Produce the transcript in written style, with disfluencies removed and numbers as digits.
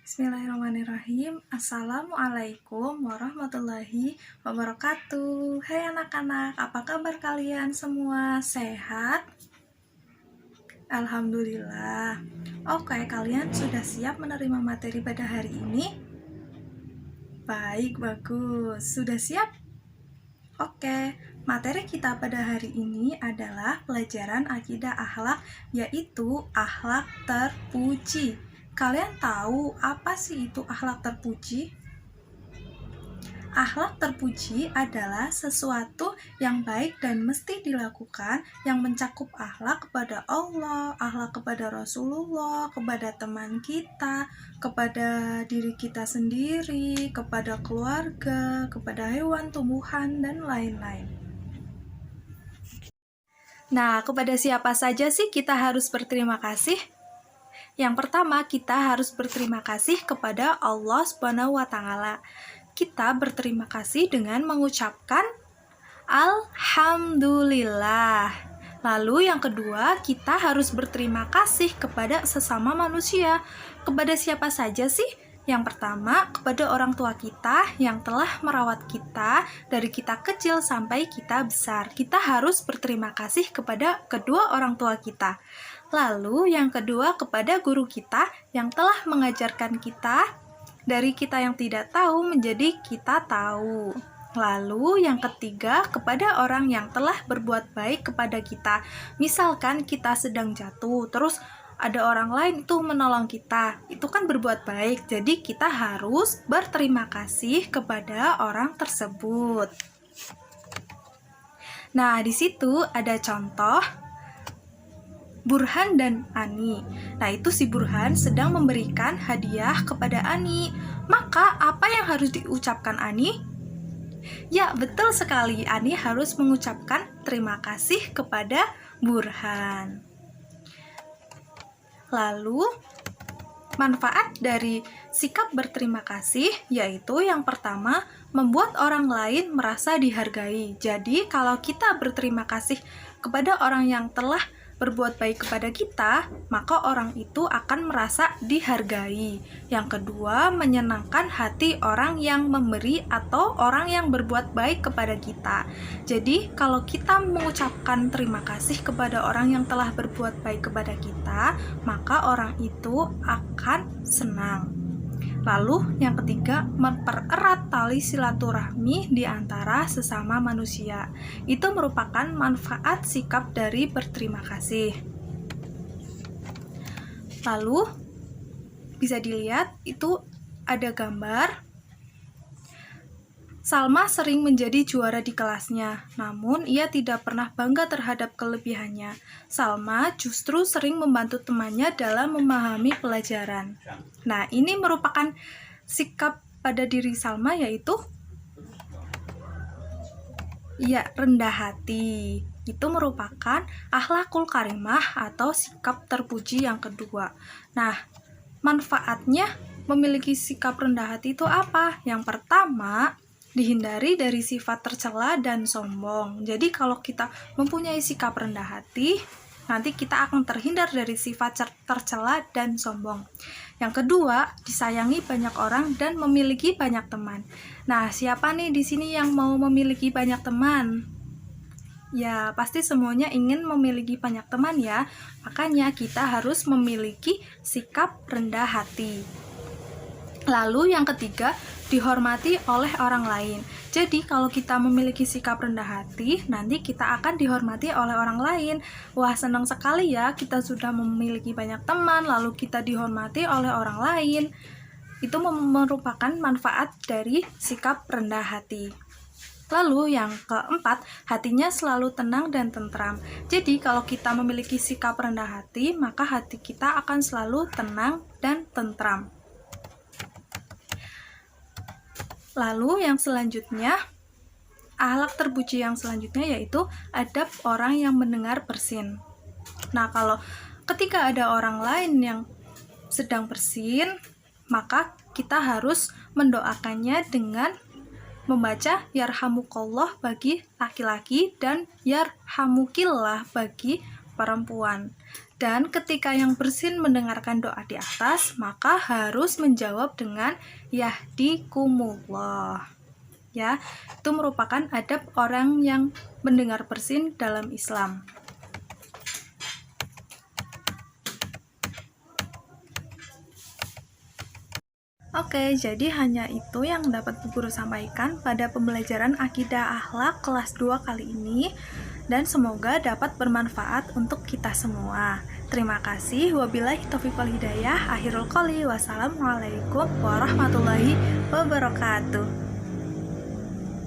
Bismillahirrahmanirrahim. Assalamualaikum warahmatullahi wabarakatuh. Hai anak-anak, apa kabar kalian semua? Sehat? Alhamdulillah. Oke, kalian sudah siap menerima materi pada hari ini? Baik, bagus. Sudah siap? Oke, materi kita pada hari ini adalah pelajaran akidah akhlak, yaitu akhlak terpuji. Kalian tahu apa sih itu akhlak terpuji? Akhlak terpuji adalah sesuatu yang baik dan mesti dilakukan yang mencakup akhlak kepada Allah, akhlak kepada Rasulullah, kepada teman kita, kepada diri kita sendiri, kepada keluarga, kepada hewan, tumbuhan, dan lain-lain. Nah, kepada siapa saja sih kita harus berterima kasih? Yang pertama, kita harus berterima kasih kepada Allah Subhanahu wa Ta'ala. Kita berterima kasih dengan mengucapkan Alhamdulillah. Lalu yang kedua, kita harus berterima kasih kepada sesama manusia. Kepada siapa saja sih? Yang pertama, kepada orang tua kita yang telah merawat kita dari kita kecil sampai kita besar. Kita harus berterima kasih kepada kedua orang tua kita. Lalu yang kedua, kepada guru kita yang telah mengajarkan kita dari kita yang tidak tahu menjadi kita tahu. Lalu yang ketiga, kepada orang yang telah berbuat baik kepada kita. Misalkan kita sedang jatuh, terus ada orang lain itu menolong kita. Itu kan berbuat baik. Jadi kita harus berterima kasih kepada orang tersebut. Nah, di situ ada contoh Burhan dan Ani. Nah, itu si Burhan sedang memberikan hadiah kepada Ani. Maka, apa yang harus diucapkan Ani? Ya, betul sekali. Ani harus mengucapkan terima kasih kepada Burhan. Lalu, manfaat dari sikap berterima kasih yaitu yang pertama, membuat orang lain merasa dihargai. Jadi, kalau kita berterima kasih kepada orang yang telah berbuat baik kepada kita, maka orang itu akan merasa dihargai. Yang kedua, menyenangkan hati orang yang memberi atau orang yang berbuat baik kepada kita. Jadi, kalau kita mengucapkan terima kasih kepada orang yang telah berbuat baik kepada kita, maka orang itu akan senang. Lalu yang ketiga, mempererat tali silaturahmi di antara sesama manusia. Itu merupakan manfaat sikap dari berterima kasih. Lalu bisa dilihat itu ada gambar Salma sering menjadi juara di kelasnya, namun ia tidak pernah bangga terhadap kelebihannya. Salma justru sering membantu temannya dalam memahami pelajaran. Nah, ini merupakan sikap pada diri Salma, yaitu rendah hati. Itu merupakan akhlakul karimah atau sikap terpuji yang kedua. Nah, manfaatnya memiliki sikap rendah hati itu apa? Yang pertama, dihindari dari sifat tercela dan sombong. Jadi kalau kita mempunyai sikap rendah hati, nanti kita akan terhindar dari sifat tercela dan sombong. Yang kedua, disayangi banyak orang dan memiliki banyak teman. Nah, siapa nih di sini yang mau memiliki banyak teman? Ya, pasti semuanya ingin memiliki banyak teman ya. Makanya kita harus memiliki sikap rendah hati. Lalu yang ketiga, dihormati oleh orang lain. Jadi kalau kita memiliki sikap rendah hati, nanti kita akan dihormati oleh orang lain. Wah, senang sekali ya, kita sudah memiliki banyak teman, lalu kita dihormati oleh orang lain. Itu merupakan manfaat dari sikap rendah hati. Lalu yang keempat, hatinya selalu tenang dan tentram. Jadi kalau kita memiliki sikap rendah hati, maka hati kita akan selalu tenang dan tentram. Lalu yang selanjutnya, akhlak terpuji yang selanjutnya yaitu adab orang yang mendengar bersin. Nah, kalau ketika ada orang lain yang sedang bersin, maka kita harus mendoakannya dengan membaca yarhamukallah bagi laki-laki dan yarhamukillah bagi perempuan. Dan ketika yang bersin mendengarkan doa di atas, maka harus menjawab dengan yahdikumullah. Ya, itu merupakan adab orang yang mendengar bersin dalam Islam. Oke, jadi hanya itu yang dapat Bu Guru sampaikan pada pembelajaran Akidah Akhlak kelas 2 kali ini, dan semoga dapat bermanfaat untuk kita semua. Terima kasih. Wabillahi taufiq wal hidayah. Akhirul qouli. Wassalamualaikum warahmatullahi wabarakatuh.